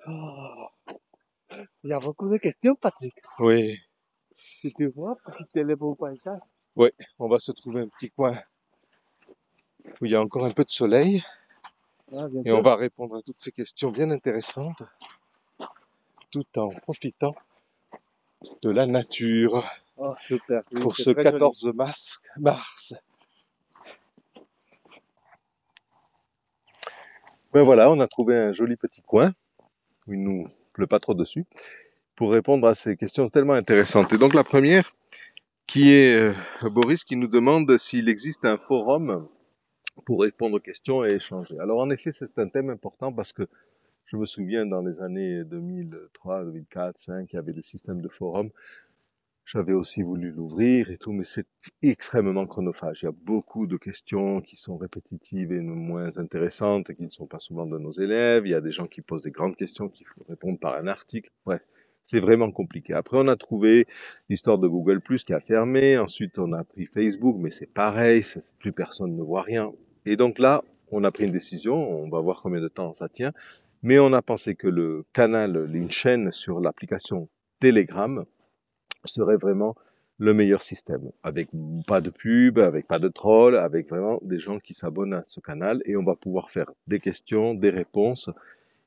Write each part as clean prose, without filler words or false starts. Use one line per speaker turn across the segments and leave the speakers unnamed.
Oh, il y a beaucoup de questions, Patrick.
Oui,
Si tu vois, profiter les beaux paysages.
oui, on va se trouver un petit coin où il y a encore un peu de soleil
Ah, bien
et on
sûr.
va répondre à toutes ces questions bien intéressantes tout en profitant de la nature
Oh, super. Oui,
pour
c'est
ce
très joli.
14 mars. Ben voilà, on a trouvé un joli petit coin où il nous pleut pas trop dessus pour répondre à ces questions tellement intéressantes. Et donc la première qui est Boris qui nous demande s'il existe un forum pour répondre aux questions et échanger. Alors en effet, c'est un thème important parce que je me souviens dans les années 2003, 2004, 2005, il y avait des systèmes de forums. J'avais aussi voulu l'ouvrir et tout, mais c'est extrêmement chronophage. Il y a beaucoup de questions qui sont répétitives et moins intéressantes, qui ne sont pas souvent de nos élèves. Il y a des gens qui posent des grandes questions qu'il faut répondre par un article. Bref, c'est vraiment compliqué. Après, on a trouvé l'histoire de Google Plus qui a fermé. Ensuite, on a pris Facebook, mais c'est pareil, plus personne ne voit rien. Et donc là, on a pris une décision. On va voir combien de temps ça tient. Mais on a pensé que le canal, une chaîne sur l'application Telegram, serait vraiment le meilleur système, avec pas de pub, avec pas de troll, avec vraiment des gens qui s'abonnent à ce canal et on va pouvoir faire des questions, des réponses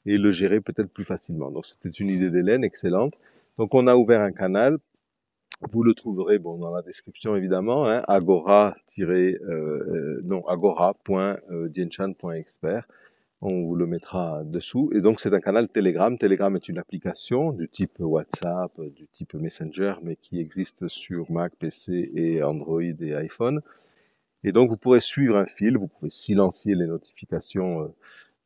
et le gérer peut-être plus facilement. Donc c'était une idée d'Hélène, excellente. Donc on a ouvert un canal, vous le trouverez bon dans la description évidemment, hein, agora.dienchan.expert. On vous le mettra dessous. Et donc, c'est un canal Telegram. Telegram est une application du type WhatsApp, du type Messenger, mais qui existe sur Mac, PC et Android et iPhone. Et donc, vous pourrez suivre un fil, vous pouvez silencier les notifications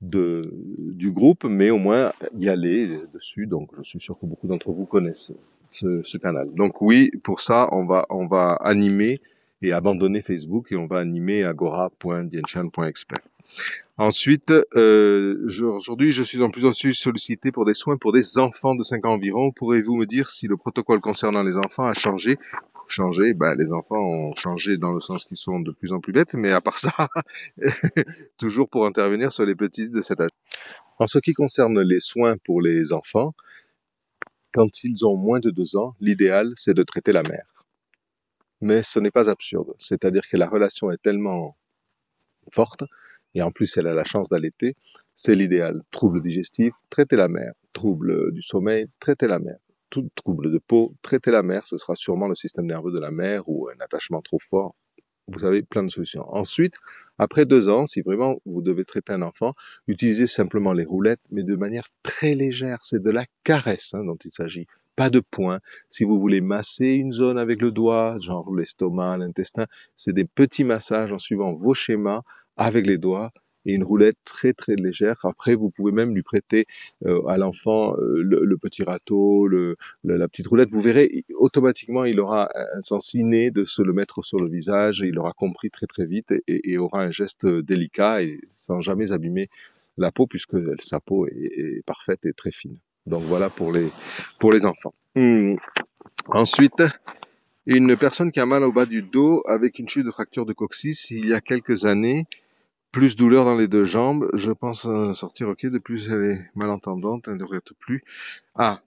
du groupe, mais au moins y aller dessus. Donc, je suis sûr que beaucoup d'entre vous connaissent ce canal. Donc oui, pour ça, on va animer et abandonner Facebook et on va animer agora.dienchan.expert. Ensuite, aujourd'hui, je suis en plus en plus sollicité pour des soins pour des enfants de 5 ans environ. Pourrez-vous me dire si le protocole concernant les enfants a changé? Changé, ben, les enfants ont changé dans le sens qu'ils sont de plus en plus bêtes, mais à part ça, toujours pour intervenir sur les petits de cet âge. En ce qui concerne les soins pour les enfants, quand ils ont moins de 2 ans, l'idéal, c'est de traiter la mère. Mais ce n'est pas absurde. C'est-à-dire que la relation est tellement forte, et en plus elle a la chance d'allaiter, c'est l'idéal. Trouble digestif, traitez la mère. Trouble du sommeil, traitez la mère. Tout trouble de peau, traitez la mère. Ce sera sûrement le système nerveux de la mère ou un attachement trop fort. Vous avez plein de solutions. Ensuite, après 2 ans, si vraiment vous devez traiter un enfant, utilisez simplement les roulettes, mais de manière très légère. C'est de la caresse dont il s'agit. Pas de points. Si vous voulez masser une zone avec le doigt, genre l'estomac, l'intestin, c'est des petits massages en suivant vos schémas avec les doigts et une roulette très très légère. Après, vous pouvez même lui prêter à l'enfant le petit râteau, la petite roulette. Vous verrez, automatiquement, il aura un sens inné de se le mettre sur le visage et il aura compris très très vite et aura un geste délicat et sans jamais abîmer la peau puisque sa peau est parfaite et très fine. Donc voilà pour les enfants. Ensuite, une personne qui a mal au bas du dos avec une chute de fracture de coccyx il y a quelques années, plus douleur dans les 2 jambes, je pense sortir ok, de plus elle est malentendante, elle ne devrait être plus.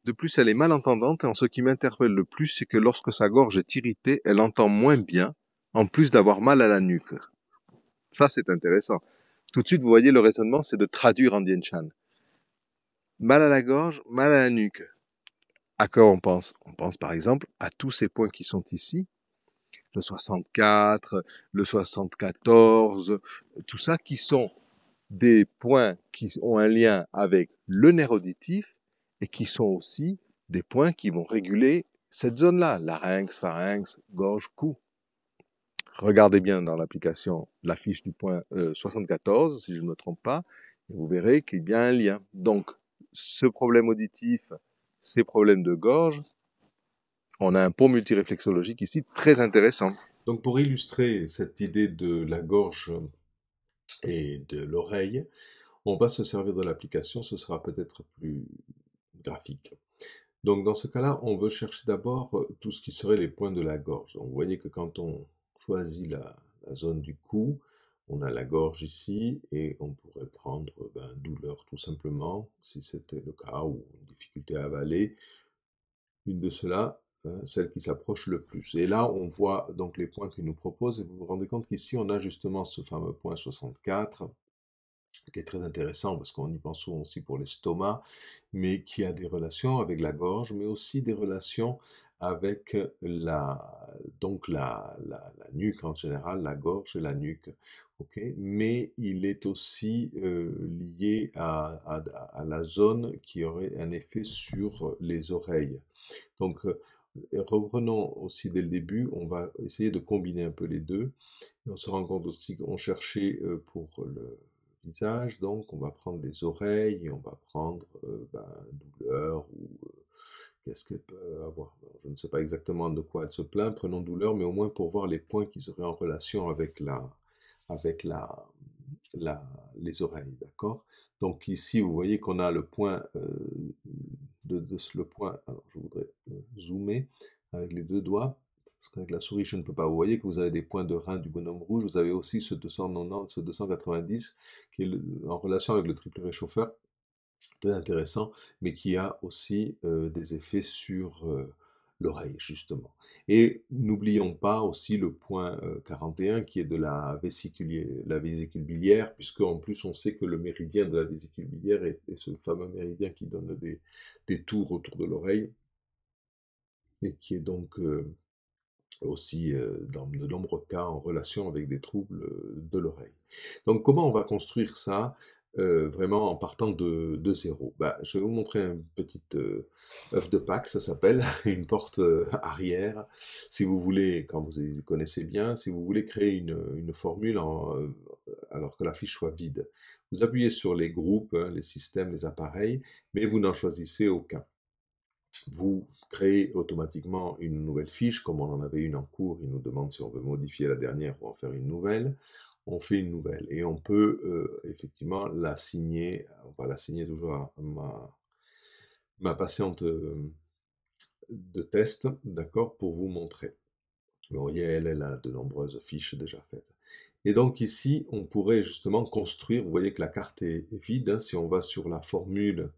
De plus elle est malentendante, et ce qui m'interpelle le plus, c'est que lorsque sa gorge est irritée, elle entend moins bien, en plus d'avoir mal à la nuque. Ça, c'est intéressant. Tout de suite, vous voyez, le raisonnement, c'est de traduire en Dien Chan. Mal à la gorge, mal à la nuque. À quoi on pense? On pense par exemple à tous ces points qui sont ici, le 64, le 74, tout ça qui sont des points qui ont un lien avec le nerf auditif et qui sont aussi des points qui vont réguler cette zone-là, larynx, pharynx, gorge, cou. Regardez bien dans l'application la fiche du point 74, si je ne me trompe pas, et vous verrez qu'il y a un lien. Donc, ce problème auditif, ces problèmes de gorge, on a un pont multiréflexologique ici très intéressant. Donc, pour illustrer cette idée de la gorge et de l'oreille, on va se servir de l'application, ce sera peut-être plus graphique. Donc dans ce cas-là, on veut chercher d'abord tout ce qui serait les points de la gorge. Donc vous voyez que quand on choisit la zone du cou, On a la gorge ici et on pourrait prendre douleur tout simplement, si c'était le cas, ou difficulté à avaler. Une de ceux-là, celle qui s'approche le plus. Et là, on voit donc les points qu'il nous propose et vous vous rendez compte qu'ici, on a justement ce fameux point 64 qui est très intéressant parce qu'on y pense souvent aussi pour l'estomac, mais qui a des relations avec la gorge, mais aussi des relations avec la nuque en général, la gorge et la nuque. Ok, mais il est aussi lié à la zone qui aurait un effet sur les oreilles. Donc, reprenons aussi dès le début, on va essayer de combiner un peu les deux. Et on se rend compte aussi qu'on cherchait pour le visage, donc on va prendre les oreilles et on va prendre douleur ou qu'est-ce qu'elle peut avoir. Alors, je ne sais pas exactement de quoi elle se plaint, prenons douleur, mais au moins pour voir les points qui seraient en relation avec la, les oreilles, d'accord? Donc ici, vous voyez qu'on a le point le point. Alors, je voudrais zoomer avec les deux doigts. Parce qu'avec la souris, je ne peux pas. Vous voyez que vous avez des points de rein du bonhomme rouge. Vous avez aussi ce 290, ce 290 qui est en relation avec le triple réchauffeur, très intéressant, mais qui a aussi des effets sur l'oreille, justement. Et n'oublions pas aussi le point 41 qui est de la vésicule biliaire, puisque en plus on sait que le méridien de la vésicule biliaire est ce fameux méridien qui donne des tours autour de l'oreille, et qui est donc aussi dans de nombreux cas en relation avec des troubles de l'oreille. Donc comment on va construire ça vraiment en partant de zéro? Bah, je vais vous montrer un petit œuf de Pâques, ça s'appelle, une porte arrière. Si vous voulez, quand vous y connaissez bien, si vous voulez créer une formule alors que la fiche soit vide, vous appuyez sur les groupes, hein, les systèmes, les appareils, mais vous n'en choisissez aucun. Vous créez automatiquement une nouvelle fiche, comme on en avait une en cours, il nous demande si on veut modifier la dernière ou en faire une nouvelle. On fait une nouvelle et on peut effectivement l'assigner, on va l'assigner toujours à ma patiente de test, d'accord, pour vous montrer. Vous voyez, elle a de nombreuses fiches déjà faites. Et donc ici, on pourrait justement construire, vous voyez que la carte est vide, hein, si on va sur la formule,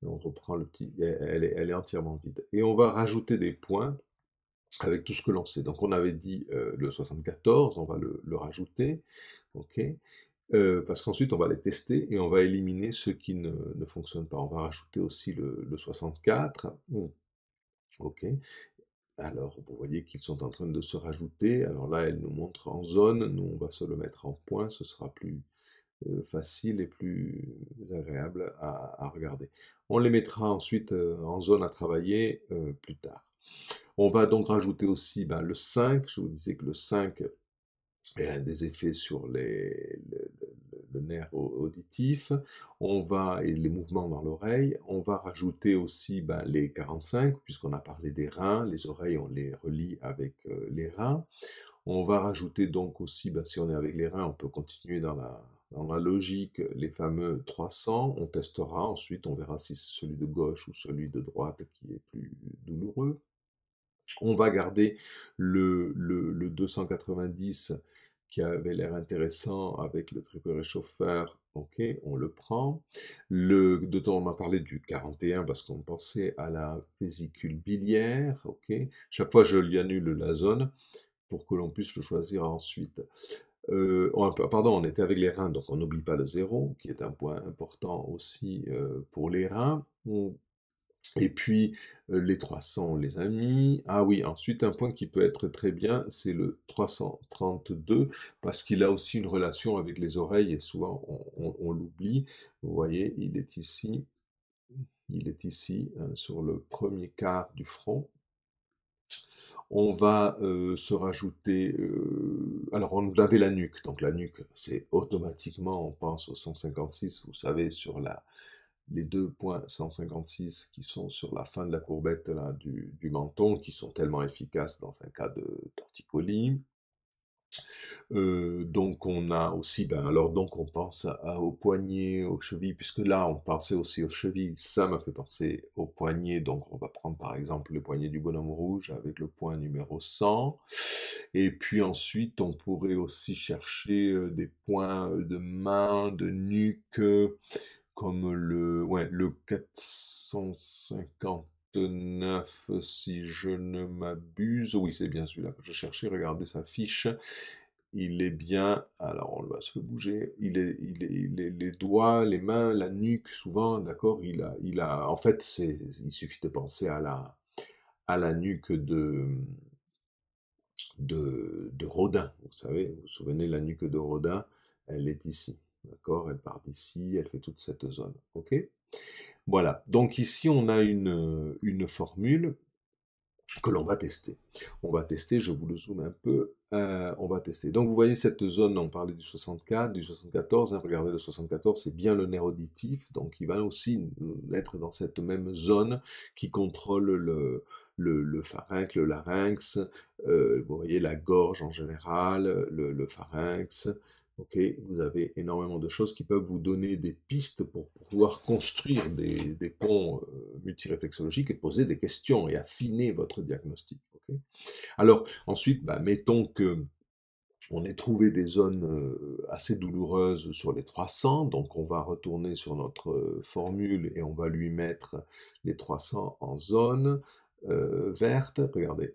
on reprend le petit, elle est entièrement vide. Et on va rajouter des points avec tout ce que l'on sait. Donc on avait dit le 74, on va le rajouter, ok, parce qu'ensuite on va les tester et on va éliminer ceux qui ne fonctionnent pas. On va rajouter aussi le 64, ok. Alors vous voyez qu'ils sont en train de se rajouter. Alors là, elle nous montre en zone, nous on va se le mettre en point, ce sera plus facile et plus agréable à regarder. On les mettra ensuite en zone à travailler plus tard. On va donc rajouter aussi le 5. Je vous disais que le 5 a des effets sur le nerf auditif. Et les mouvements dans l'oreille. On va rajouter aussi les 45, puisqu'on a parlé des reins. Les oreilles, on les relie avec les reins. On va rajouter donc aussi, si on est avec les reins, on peut continuer dans la logique, les fameux 300. On testera, ensuite on verra si c'est celui de gauche ou celui de droite qui est plus douloureux. On va garder le 290 qui avait l'air intéressant avec le triple réchauffeur, ok, on le prend. On a parlé du 41 parce qu'on pensait à la vésicule biliaire, ok. Chaque fois je lui annule la zone pour que l'on puisse le choisir ensuite. Pardon, on était avec les reins, donc on n'oublie pas le 0, qui est un point important aussi pour les reins. Et puis, les 300, on les a mis. Ah oui, ensuite, un point qui peut être très bien, c'est le 332, parce qu'il a aussi une relation avec les oreilles, et souvent on l'oublie. Vous voyez, il est ici, sur le premier quart du front. On va se rajouter, alors on avait la nuque, donc la nuque, c'est automatiquement, on pense au 156, vous savez, sur les deux points 156 qui sont sur la fin de la courbette là, du menton, qui sont tellement efficaces dans un cas de torticolis. Donc on a aussi, alors donc on pense aux poignets, aux chevilles, puisque là on pensait aussi aux chevilles, ça m'a fait penser aux poignets, donc on va prendre par exemple le poignet du bonhomme rouge avec le point numéro 100.
Et puis ensuite, on pourrait aussi chercher des points de main, de nuque, comme le 459, si je ne m'abuse. Oui, c'est bien celui-là que je cherchais. Regardez sa fiche. Il est bien, alors on va se le bouger, les doigts, les mains, la nuque, souvent, d'accord, en fait, il suffit de penser à la nuque de Rodin, vous savez, vous vous souvenez, la nuque de Rodin, elle est ici, d'accord, elle part d'ici, elle fait toute cette zone, ok? Voilà, donc ici on a une formule que l'on va tester. On va tester, je vous le zoome un peu, on va tester. Donc vous voyez cette zone, on parlait du 64, du 74, hein, regardez le 74, c'est bien le nerf auditif, donc il va aussi être dans cette même zone qui contrôle le pharynx, le larynx, vous voyez la gorge en général, le pharynx. Ok, vous avez énormément de choses qui peuvent vous donner des pistes pour pouvoir construire des ponts multiréflexologiques et poser des questions et affiner votre diagnostic. Ok. Alors ensuite, bah, mettons que on ait trouvé des zones assez douloureuses sur les 300, donc on va retourner sur notre formule et on va lui mettre les 300 en zone verte. Regardez,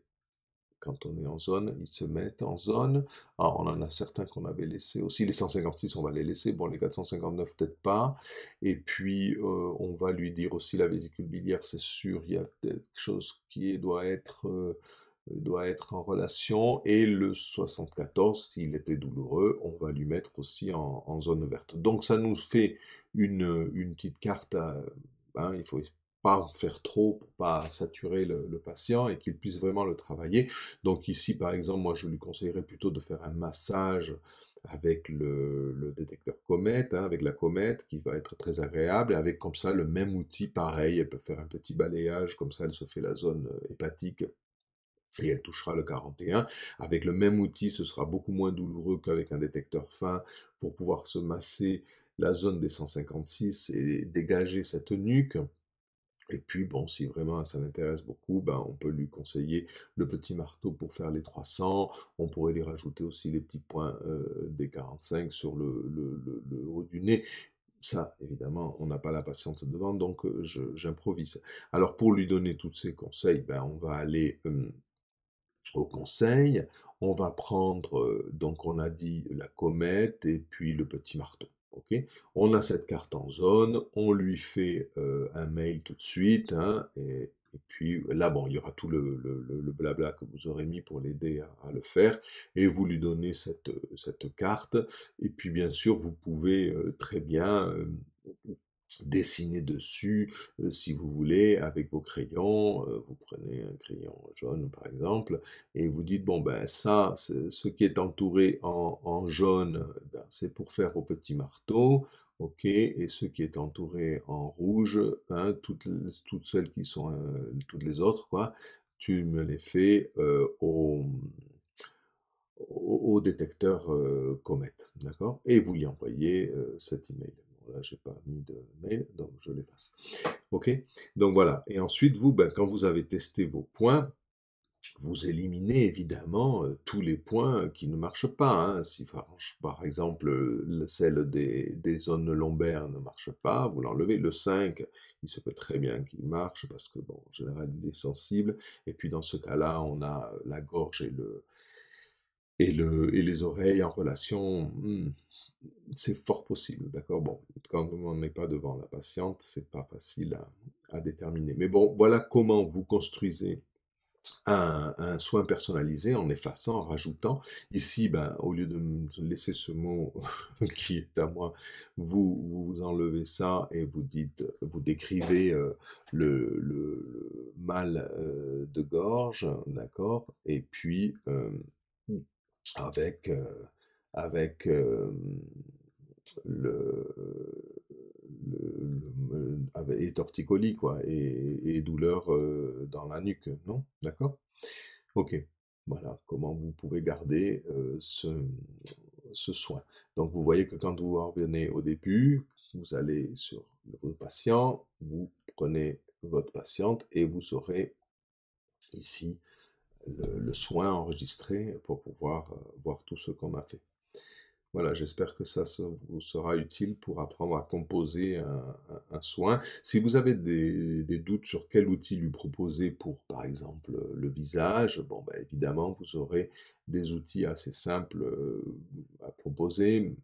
quand on est en zone, ils se mettent en zone. Alors, on en a certains qu'on avait laissés aussi. Les 156, on va les laisser. Bon, les 459, peut-être pas. Et puis, on va lui dire aussi la vésicule biliaire, c'est sûr, il y a quelque chose qui doit être en relation. Et le 74, s'il était douloureux, on va lui mettre aussi en zone verte. Donc, ça nous fait une petite carte. Hein, il faut pas en faire trop pour pas saturer le patient et qu'il puisse vraiment le travailler. Donc ici, par exemple, moi, je lui conseillerais plutôt de faire un massage avec le détecteur comète, hein, avec la comète, qui va être très agréable, et avec comme ça le même outil, pareil, elle peut faire un petit balayage, comme ça elle se fait la zone hépatique, et elle touchera le 41. Avec le même outil, ce sera beaucoup moins douloureux qu'avec un détecteur fin pour pouvoir se masser la zone des 156 et dégager cette nuque. Et puis, bon, si vraiment ça l'intéresse beaucoup, ben, on peut lui conseiller le petit marteau pour faire les 300. On pourrait lui rajouter aussi les petits points des 45 sur le haut du nez. Ça, évidemment, on n'a pas la patiente devant, donc j'improvise. Alors, pour lui donner tous ces conseils, ben, on va aller au conseil. On va prendre, donc on a dit la comète et puis le petit marteau. Ok, on a cette carte en zone, on lui fait un mail tout de suite, hein, et puis là, bon, il y aura tout le blabla que vous aurez mis pour l'aider à le faire, et vous lui donnez cette carte, et puis bien sûr, vous pouvez très bien dessiner dessus, si vous voulez, avec vos crayons. Vous prenez un crayon jaune, par exemple, et vous dites, bon, ben ça, ce qui est entouré en jaune, ben, c'est pour faire au petit marteau, ok, et ce qui est entouré en rouge, hein, toutes celles qui sont, toutes les autres, quoi, tu me les fais au détecteur comète, d'accord? Et vous lui envoyez cet email. Bon, là, j'ai pas mis de mail, donc je l'efface. Ok? Donc voilà. Et ensuite, vous, ben, quand vous avez testé vos points, vous éliminez évidemment tous les points qui ne marchent pas. Hein. Si par exemple celle des zones lombaires ne marche pas, vous l'enlevez. Le 5, il se peut très bien qu'il marche parce que, bon, en général, il est sensible. Et puis dans ce cas-là, on a la gorge et les oreilles en relation, c'est fort possible, d'accord? Bon, quand on n'est pas devant la patiente, c'est pas facile à déterminer. Mais bon, voilà comment vous construisez un soin personnalisé en effaçant, en rajoutant. Ici, ben, au lieu de me laisser ce mot qui est à moi, vous enlevez ça et vous dites, vous décrivez le mal de gorge, d'accord? Et puis, avec, avec le, et torticolis, quoi, et douleur dans la nuque, non? D'accord? Ok. Voilà comment vous pouvez garder ce soin. Donc, vous voyez que quand vous revenez au début, vous allez sur le patient, vous prenez votre patiente et vous aurez ici le soin enregistré pour pouvoir voir tout ce qu'on a fait. Voilà, j'espère que ça vous sera utile pour apprendre à composer un soin. Si vous avez des doutes sur quel outil lui proposer pour, par exemple, le visage, bon, ben, évidemment, vous aurez des outils assez simples à proposer.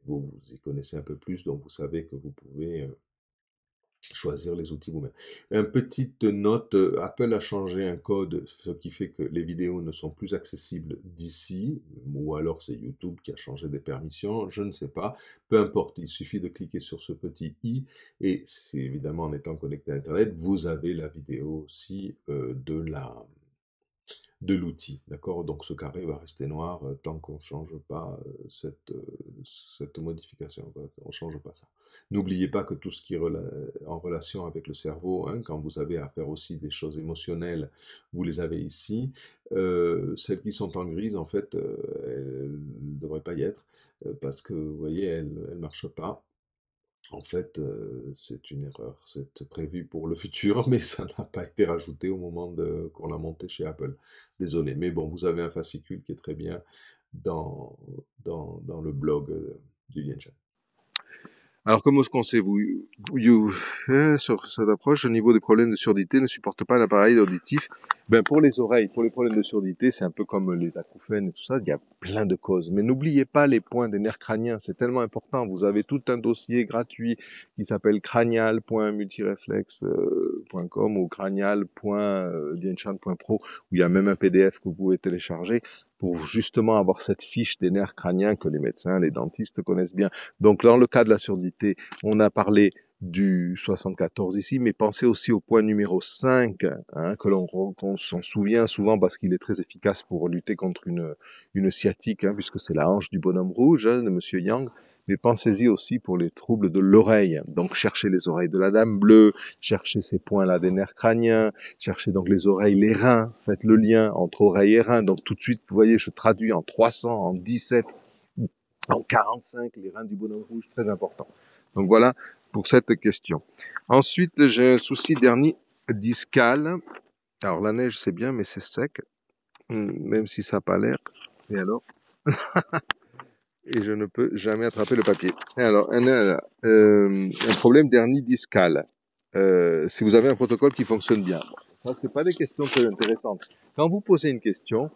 Vous y connaissez un peu plus, donc vous savez que vous pouvez choisir les outils vous-même. Une petite note, Apple a changé un code, ce qui fait que les vidéos ne sont plus accessibles d'ici, ou alors c'est YouTube qui a changé des permissions, je ne sais pas. Peu importe, il suffit de cliquer sur ce petit i, et c'est évidemment en étant connecté à Internet, vous avez la vidéo aussi de l'outil, d'accord? Donc ce carré va rester noir tant qu'on ne change pas cette modification, on ne change pas ça. N'oubliez pas que tout ce qui est en relation avec le cerveau, hein, quand vous avez à faire aussi des choses émotionnelles, vous les avez ici. Celles qui sont en grise, en fait, elles ne devraient pas y être, parce que, vous voyez, elles ne marchent pas. En fait, c'est une erreur. C'est prévu pour le futur, mais ça n'a pas été rajouté au moment qu'on l'a monté chez Apple. Désolé, mais bon, vous avez un fascicule qui est très bien dans le blog du Lienchen.
Alors, comment est-ce qu'on sait, sur cette approche, au niveau des problèmes de surdité, ne supporte pas l'appareil auditif? Ben, pour les oreilles, pour les problèmes de surdité, c'est un peu comme les acouphènes et tout ça, il y a plein de causes. Mais n'oubliez pas les points des nerfs crâniens, c'est tellement important. Vous avez tout un dossier gratuit qui s'appelle cranial.multireflex.com ou cranial.dienchan.pro, où il y a même un PDF que vous pouvez télécharger pour justement avoir cette fiche des nerfs crâniens que les médecins, les dentistes connaissent bien. Donc, dans le cas de la surdité, on a parlé du 74 ici, mais pensez aussi au point numéro 5, hein, qu'on s'en souvient souvent parce qu'il est très efficace pour lutter contre une sciatique, hein, puisque c'est la hanche du bonhomme rouge, hein, de Monsieur Yang. Mais pensez-y aussi pour les troubles de l'oreille. Donc, cherchez les oreilles de la dame bleue, cherchez ces points-là des nerfs crâniens, cherchez donc les oreilles, les reins, faites le lien entre oreilles et reins. Donc, tout de suite, vous voyez, je traduis en 300, en 17, en 45, les reins du bonhomme rouge, très important. Donc, voilà pour cette question. Ensuite, j'ai un souci dernier discal. Alors, la neige, c'est bien, mais c'est sec, même si ça n'a pas l'air. Et alors et je ne peux jamais attraper le papier. Alors, un problème d'hernie discale. Si vous avez un protocole qui fonctionne bien. Bon, ça, c'est pas des questions très intéressantes. Quand vous posez une question,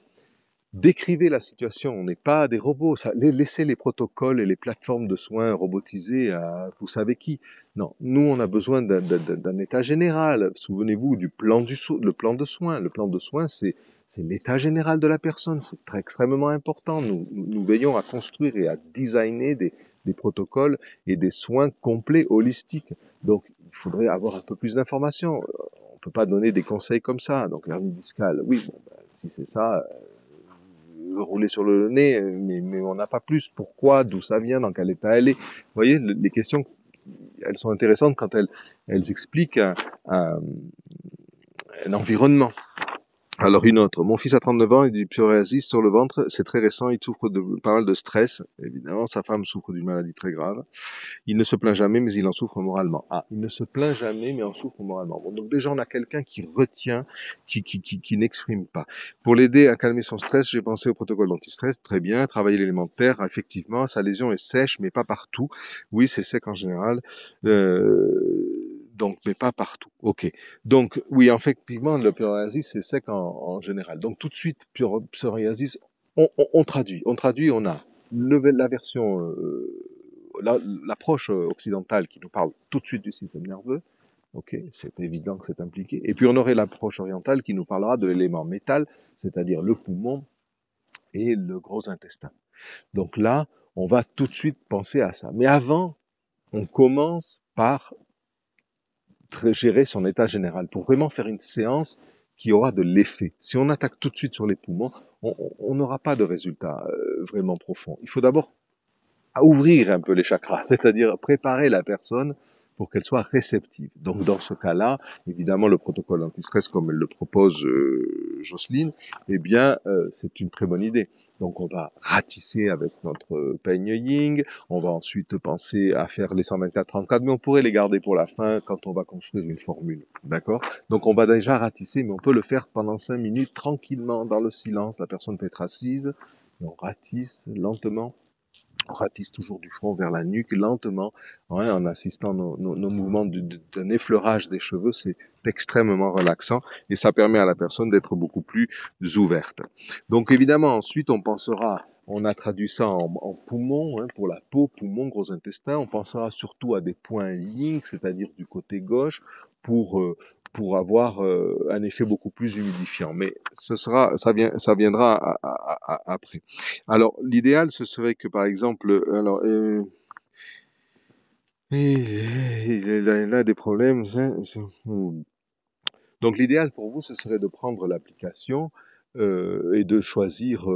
décrivez la situation. On n'est pas des robots. Laissez les protocoles et les plateformes de soins robotisées à vous savez qui. Non, nous, on a besoin d'un état général. Souvenez-vous du plan le plan de soins. Le plan de soins, c'est l'état général de la personne. C'est extrêmement important. Nous veillons à construire et à designer des protocoles et des soins complets, holistiques. Donc, il faudrait avoir un peu plus d'informations. On peut pas donner des conseils comme ça. Donc, hernie discale, oui, bon, ben, si c'est ça, rouler sur le nez, mais on n'a pas plus. Pourquoi, d'où ça vient, dans quel état elle est. Vous voyez, les questions, elles sont intéressantes quand elles expliquent un environnement. Alors une autre, mon fils a 39 ans, il a du psoriasis sur le ventre, c'est très récent, il souffre de pas mal de stress, évidemment, sa femme souffre d'une maladie très grave, il ne se plaint jamais, mais il en souffre moralement. Ah, il ne se plaint jamais, mais en souffre moralement. Bon, donc déjà, on a quelqu'un qui retient, qui n'exprime pas. Pour l'aider à calmer son stress, j'ai pensé au protocole d'antistress, très bien, travailler l'élémentaire, effectivement, sa lésion est sèche, mais pas partout. Oui, c'est sec en général. Donc, mais pas partout. Ok. Donc, oui, effectivement, le psoriasis, c'est sec en général. Donc, tout de suite, psoriasis, on traduit, on a la version, l'approche occidentale qui nous parle tout de suite du système nerveux. Ok, c'est évident que c'est impliqué. Et puis, on aurait l'approche orientale qui nous parlera de l'élément métal, c'est-à-dire le poumon et le gros intestin. Donc là, on va tout de suite penser à ça. Mais avant, on commence par gérer son état général, pour vraiment faire une séance qui aura de l'effet. Si on attaque tout de suite sur les poumons, on n'aura pas de résultat vraiment profond. Il faut d'abord ouvrir un peu les chakras, c'est-à-dire préparer la personne pour qu'elle soit réceptive. Donc dans ce cas-là, évidemment, le protocole anti-stress, comme elle le propose Jocelyne, eh bien, c'est une très bonne idée. Donc on va ratisser avec notre peigne Ying, on va ensuite penser à faire les 124-34, mais on pourrait les garder pour la fin quand on va construire une formule. D'accord? Donc on va déjà ratisser, mais on peut le faire pendant 5 minutes tranquillement dans le silence. La personne peut être assise, et on ratisse lentement. On ratisse toujours du front vers la nuque, lentement, hein, en assistant nos mouvements d'un effleurage des cheveux. C'est extrêmement relaxant et ça permet à la personne d'être beaucoup plus ouverte. Donc évidemment, ensuite, on a traduit ça en poumon, hein, pour la peau, poumon, gros intestin. On pensera surtout à des points yin, c'est-à-dire du côté gauche, pour avoir un effet beaucoup plus humidifiant. Mais ça viendra après. Alors, l'idéal, ce serait que, par exemple, il a des problèmes. Donc, l'idéal pour vous, ce serait de prendre l'application et de choisir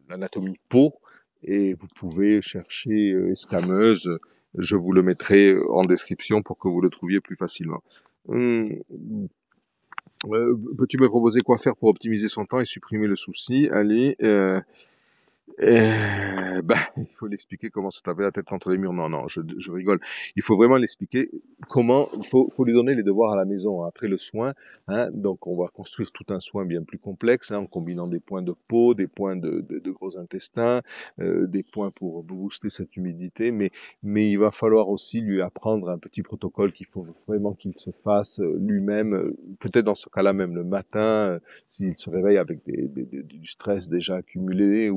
l'anatomie peau. Et vous pouvez chercher escameuse. Je vous le mettrai en description pour que vous le trouviez plus facilement. Peux-tu me proposer quoi faire pour optimiser son temps et supprimer le souci? Allez, il faut l'expliquer comment se taper la tête contre les murs. Non, je rigole. Il faut vraiment l'expliquer comment. Il faut lui donner les devoirs à la maison hein, après le soin. Hein, donc, on va construire tout un soin bien plus complexe hein, en combinant des points de peau, des points de gros intestins, des points pour booster cette humidité. Mais il va falloir aussi lui apprendre un petit protocole qu'il faut vraiment qu'il se fasse lui-même. Peut-être dans ce cas-là même le matin, s'il se réveille avec du stress déjà accumulé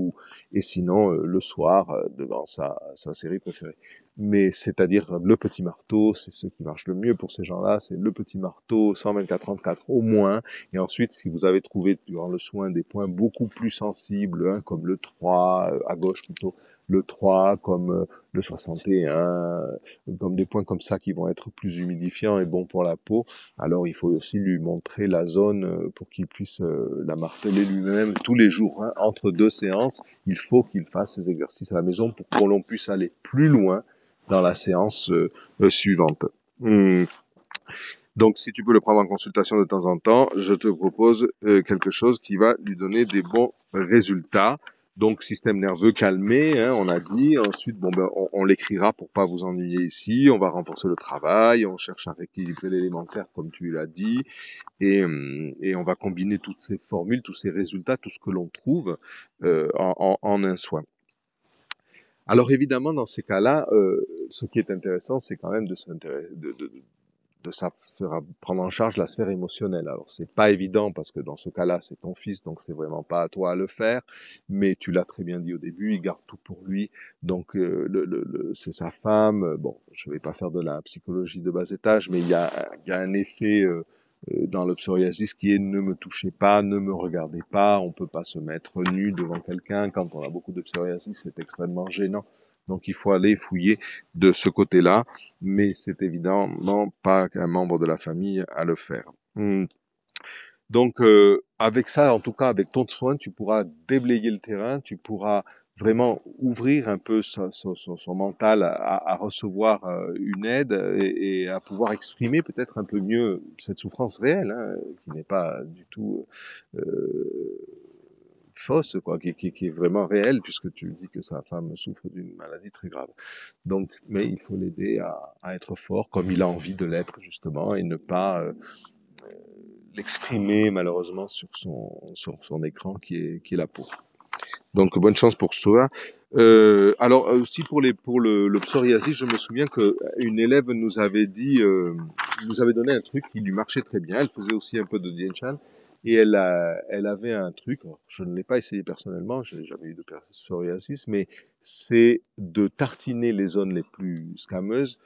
et sinon le soir devant sa série préférée. Mais c'est-à-dire le petit marteau, c'est ce qui marche le mieux pour ces gens-là, c'est le petit marteau 124-34 au moins. Et ensuite, si vous avez trouvé durant le soin des points beaucoup plus sensibles, hein, comme le 3, à gauche plutôt, le 3, comme le 61, comme des points comme ça qui vont être plus humidifiants et bons pour la peau, alors il faut aussi lui montrer la zone pour qu'il puisse la marteler lui-même tous les jours. Hein. Entre 2 séances, il faut qu'il fasse ces exercices à la maison pour que l'on puisse aller plus loin dans la séance suivante. Donc, si tu peux le prendre en consultation de temps en temps, je te propose quelque chose qui va lui donner des bons résultats. Donc, système nerveux calmé, hein, on a dit. Ensuite, on l'écrira pour pas vous ennuyer ici. On va renforcer le travail. On cherche à rééquilibrer l'élémentaire, comme tu l'as dit. Et on va combiner toutes ces formules, tous ces résultats, tout ce que l'on trouve en un soin. Alors évidemment, dans ces cas-là, ce qui est intéressant, c'est quand même de prendre en charge la sphère émotionnelle. Alors c'est pas évident parce que dans ce cas-là, c'est ton fils, donc c'est vraiment pas à toi à le faire. Mais tu l'as très bien dit au début, il garde tout pour lui. Donc c'est sa femme. Bon, je vais pas faire de la psychologie de bas étage, mais il y a un effet dans le psoriasis qui est ne me touchez pas, ne me regardez pas, on peut pas se mettre nu devant quelqu'un. Quand on a beaucoup de psoriasis, c'est extrêmement gênant. Donc il faut aller fouiller de ce côté-là, mais c'est évidemment pas un membre de la famille à le faire. Donc avec ça, en tout cas avec ton soin, tu pourras déblayer le terrain, tu pourras vraiment ouvrir un peu son mental à recevoir une aide et à pouvoir exprimer peut-être un peu mieux cette souffrance réelle, hein, qui n'est pas du tout fausse, quoi, qui est vraiment réelle, puisque tu dis que sa femme souffre d'une maladie très grave. Donc, mais il faut l'aider à être fort, comme il a envie de l'être, justement, et ne pas l'exprimer, malheureusement, sur son écran, qui est la peau. Donc, bonne chance pour ça. Alors, aussi pour le psoriasis, je me souviens que une élève nous avait dit, nous avait donné un truc qui lui marchait très bien. Elle faisait aussi un peu de Dien Shan. Et elle avait un truc, je ne l'ai pas essayé personnellement, je n'ai jamais eu de psoriasis, mais c'est de tartiner les zones les plus scameuses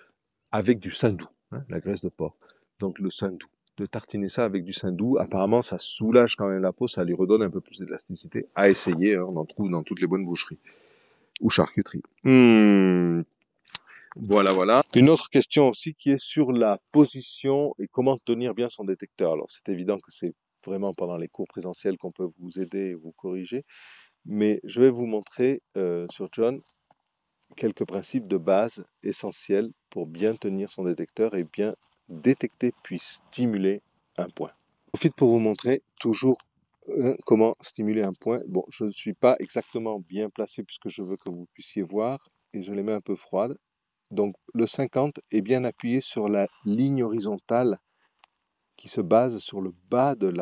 avec du saindoux, hein, la graisse de porc. Donc le saindoux, de tartiner ça avec du saindoux, apparemment ça soulage quand même la peau, ça lui redonne un peu plus d'élasticité. À essayer, hein, on en trouve dans toutes les bonnes boucheries ou charcuteries. Voilà. Une autre question aussi qui est sur la position et comment tenir bien son détecteur. Alors c'est évident que c'est vraiment pendant les cours présentiels qu'on peut vous aider et vous corriger, mais je vais vous montrer sur John quelques principes de base essentiels pour bien tenir son détecteur et bien détecter puis stimuler un point. Je profite pour vous montrer toujours comment stimuler un point. Bon, je ne suis pas exactement bien placé puisque je veux que vous puissiez voir et je les mets un peu froides. Donc le 50 est bien appuyé sur la ligne horizontale qui se base sur le bas de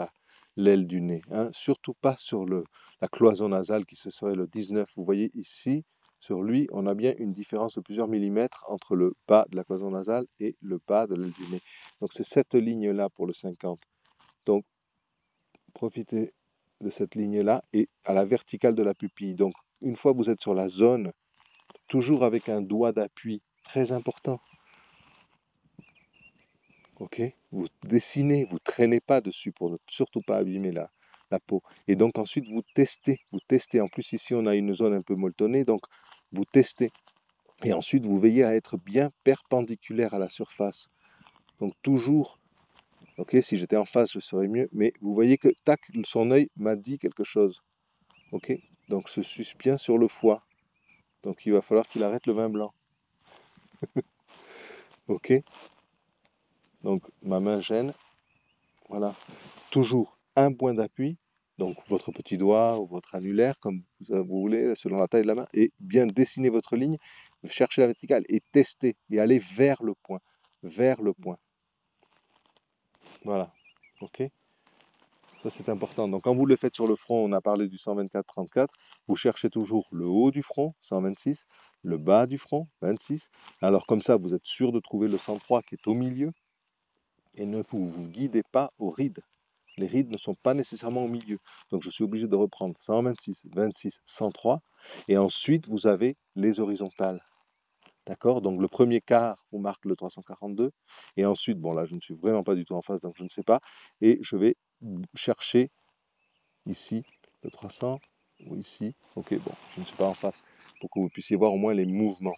l'aile du nez, hein. Surtout pas sur la cloison nasale qui serait le 19. Vous voyez ici, sur lui, on a bien une différence de plusieurs millimètres entre le bas de la cloison nasale et le bas de l'aile du nez. Donc c'est cette ligne-là pour le 50. Donc profitez de cette ligne-là et à la verticale de la pupille. Donc une fois que vous êtes sur la zone, toujours avec un doigt d'appui très important. Ok, vous dessinez, vous traînez pas dessus pour ne surtout pas abîmer la peau. Et donc ensuite vous testez. En plus ici on a une zone un peu molletonnée, donc vous testez. Et ensuite vous veillez à être bien perpendiculaire à la surface. Donc toujours, ok, si j'étais en face je serais mieux, mais vous voyez que tac, son œil m'a dit quelque chose. Ok, donc je suis bien sur le foie. Donc il va falloir qu'il arrête le vin blanc. Ok, donc ma main gêne. Voilà, toujours un point d'appui, donc votre petit doigt ou votre annulaire, comme vous voulez, selon la taille de la main, et bien dessiner votre ligne, chercher la verticale et tester, et aller vers le point, vers le point. Voilà, ok? Ça c'est important. Donc quand vous le faites sur le front, on a parlé du 124-34, vous cherchez toujours le haut du front, 126, le bas du front, 26. Alors comme ça, vous êtes sûr de trouver le 103 qui est au milieu, et ne vous guidez pas aux rides. Les rides ne sont pas nécessairement au milieu. Donc je suis obligé de reprendre 126, 26, 103. Et ensuite, vous avez les horizontales. D'accord? Donc le premier quart vous marque le 342. Et ensuite, bon là, je ne suis vraiment pas du tout en face, donc je ne sais pas. Et je vais chercher ici le 300 ou ici. Ok, bon, je ne suis pas en face. Pour que vous puissiez voir au moins les mouvements.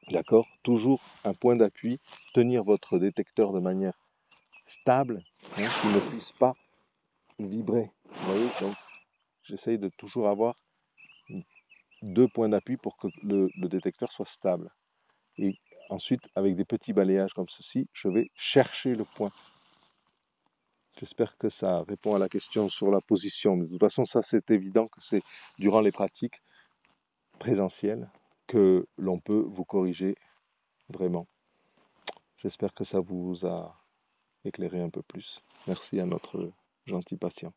D'accord? Toujours un point d'appui. Tenir votre détecteur de manière stable, hein, qui ne puisse pas vibrer. Vous voyez, donc j'essaye de toujours avoir 2 points d'appui pour que le détecteur soit stable. Et ensuite, avec des petits balayages comme ceci, je vais chercher le point. J'espère que ça répond à la question sur la position. Mais de toute façon, ça c'est évident que c'est durant les pratiques présentielles que l'on peut vous corriger vraiment. J'espère que ça vous a éclairé un peu plus. Merci à notre gentil patient.